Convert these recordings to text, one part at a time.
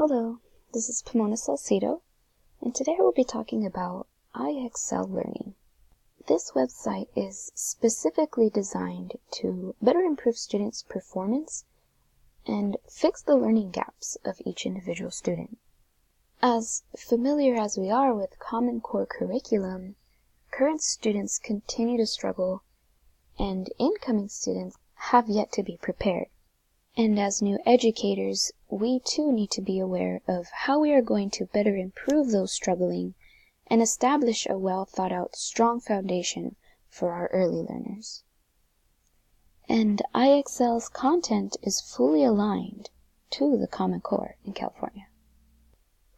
Hello, this is Pomona Salcido, and today I will be talking about IXL learning. This website is specifically designed to better improve students' performance and fix the learning gaps of each individual student. As familiar as we are with Common Core curriculum, current students continue to struggle, and incoming students have yet to be prepared. And as new educators, we too need to be aware of how we are going to better improve those struggling and establish a well thought out, strong foundation for our early learners. And IXL's content is fully aligned to the Common Core in California.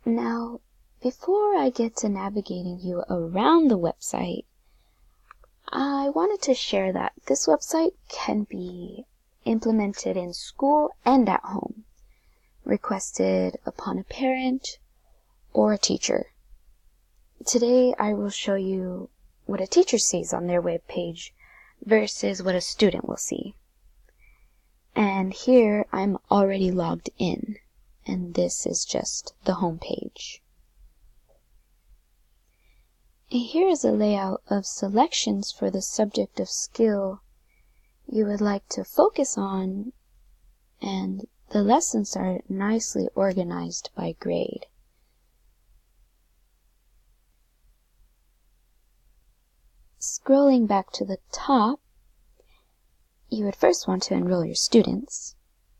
Now, before I get to navigating you around the website, I wanted to share that this website can be implemented in school and at home, requested upon a parent or a teacher. Today I will show you what a teacher sees on their web page versus what a student will see. And here I'm already logged in, and this is just the home page. And here is a layout of selections for the subject of skill you would like to focus on, and the lessons are nicely organized by grade. Scrolling back to the top, you would first want to enroll your students.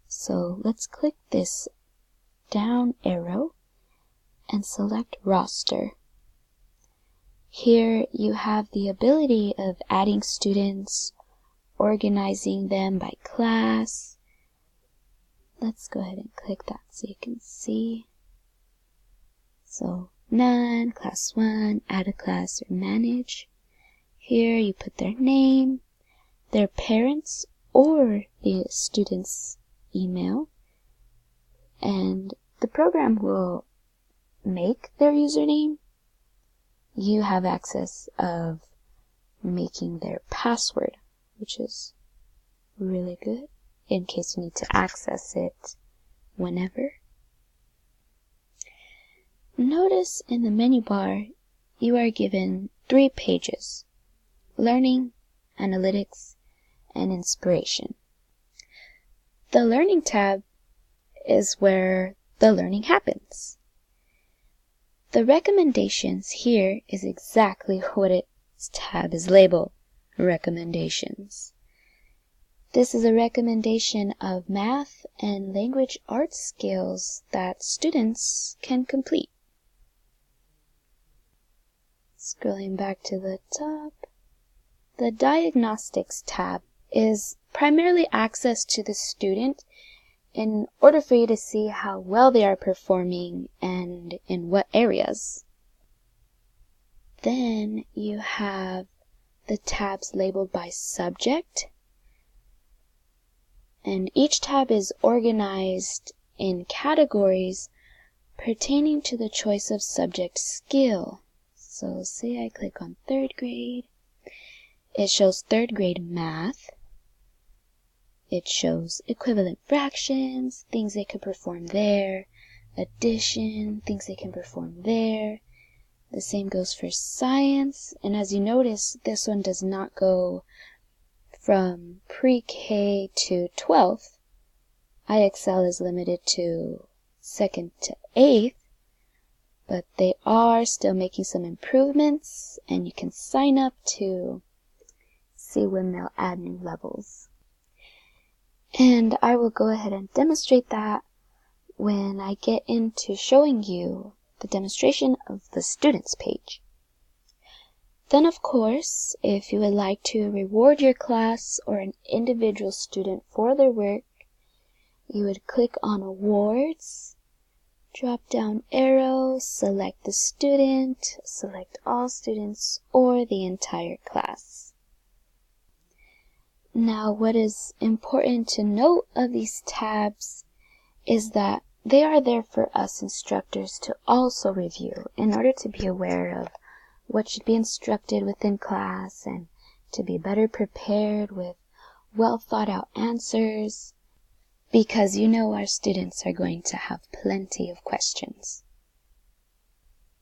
So let's click this down arrow and select roster. Here you have the ability of adding students, organizing them by class. Let's go ahead and click that so you can see. So none, class 1, add a class, or manage. Here you put their name, their parents or the student's email, and the program will make their username. You have access of making their password, which is really good in case you need to access it whenever. Notice in the menu bar you are given 3 pages: Learning, Analytics, and Inspiration. The Learning tab is where the learning happens. The recommendations here is exactly what its tab is labeled: Recommendations. This is a recommendation of math and language arts skills that students can complete. Scrolling back to the top, the Diagnostics tab is primarily access to the student in order for you to see how well they are performing and in what areas. Then you have the tabs labeled by subject, and each tab is organized in categories pertaining to the choice of subject skill. So say I click on 3rd grade, it shows 3rd grade math. It shows equivalent fractions, things they could perform there, addition, things they can perform there. The same goes for science, and as you notice, this one does not go from pre-K to 12th. IXL is limited to 2nd to 8th, but they are still making some improvements, and you can sign up to see when they'll add new levels. And I will go ahead and demonstrate that when I get into showing you the demonstration of the students page. Then, of course, if you would like to reward your class or an individual student for their work, you would click on Awards, drop down arrow, select the student, select all students, or the entire class. Now, what is important to note of these tabs is that they are there for us instructors to also review in order to be aware of what should be instructed within class and to be better prepared with well thought out answers. because you know our students are going to have plenty of questions.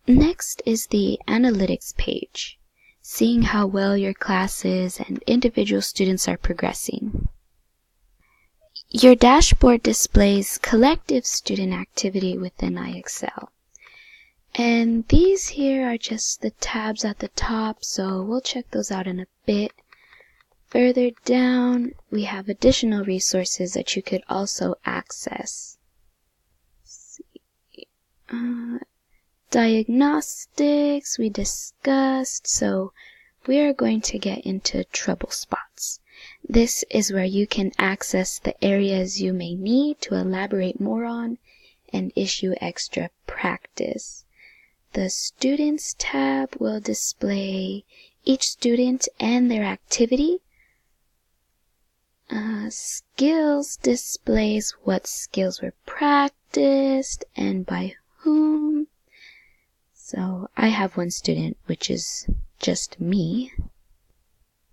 Next is the analytics page, seeing how well your classes and individual students are progressing. Your dashboard displays collective student activity within IXL. And these here are just the tabs at the top, so we'll check those out in a bit. Further down, we have additional resources that you could also access. Let's see. Diagnostics, we discussed, so we are going to get into trouble spots. This is where you can access the areas you may need to elaborate more on and issue extra practice. The Students tab will display each student and their activity. Skills displays what skills were practiced and by whom. So I have one student, which is just me.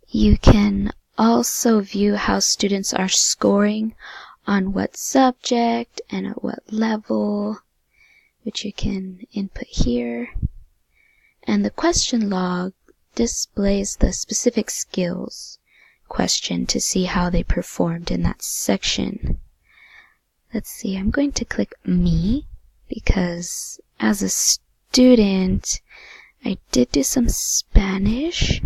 You can also view how students are scoring on what subject and at what level, which you can input here. And the question log displays the specific skills question to see how they performed in that section. Let's see, I'm going to click me because as a student, I did do some Spanish.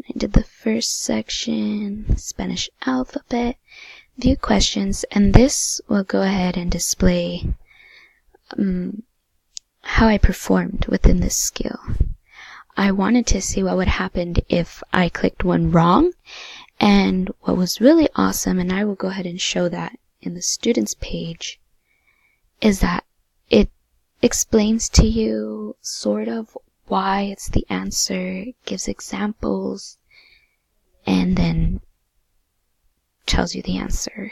I did the first section, Spanish alphabet, view questions, and this will go ahead and display how I performed within this skill. I wanted to see what would happen if I clicked one wrong, and what was really awesome, and I will go ahead and show that in the students page, is that it explains to you sort of why it's the answer, gives examples, and then tells you the answer.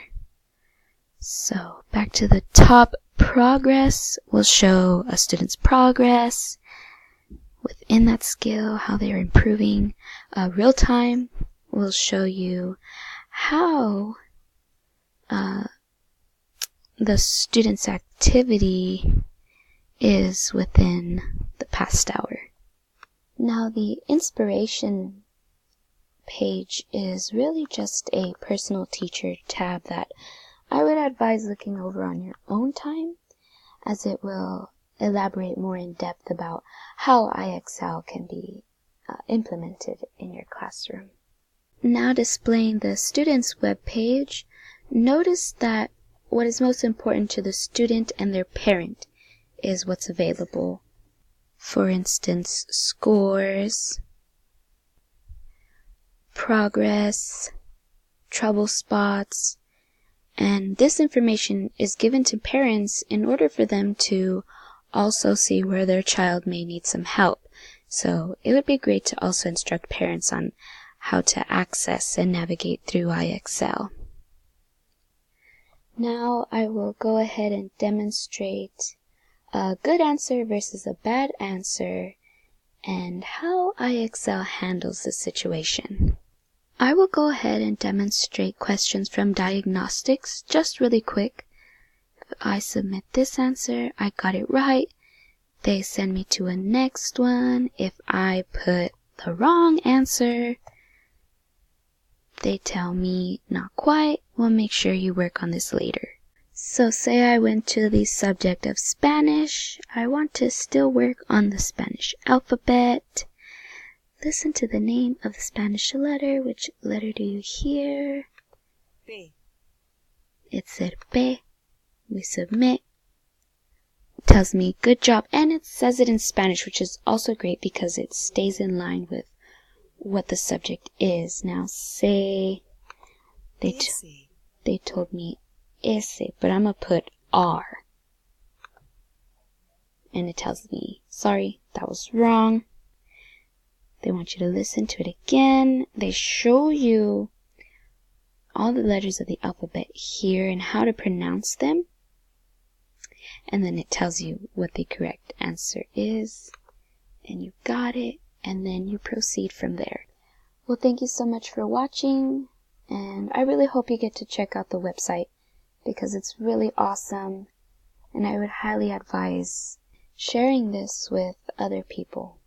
So back to the top, progress will show a student's progress within that skill, how they are improving. Real time will show you how the student's activity is within the past hour. Now the inspiration page is really just a personal teacher tab that I would advise looking over on your own time, as it will elaborate more in depth about how IXL can be implemented in your classroom. Now displaying the student's web page, notice that what is most important to the student and their parent is what's available. For instance, scores, progress, trouble spots, and this information is given to parents in order for them to also see where their child may need some help. So it would be great to also instruct parents on how to access and navigate through IXL. Now I will go ahead and demonstrate a good answer versus a bad answer and how IXL handles the situation. I will go ahead and demonstrate questions from diagnostics just really quick. If I submit this answer, I got it right. They send me to a next one. If I put the wrong answer, they tell me not quite. We'll make sure you work on this later. So say I went to the subject of Spanish. I want to still work on the Spanish alphabet. Listen to the name of the Spanish letter. Which letter do you hear? P. It said P. We submit. It tells me good job, and it says it in Spanish, which is also great because it stays in line with what the subject is. Now say they told me ese, but I'm gonna put R. And it tells me, sorry, that was wrong. They want you to listen to it again. They show you all the letters of the alphabet here and how to pronounce them. And then it tells you what the correct answer is. And you got it. And then you proceed from there. Well, thank you so much for watching. And I really hope you get to check out the website because it's really awesome, and I would highly advise sharing this with other people.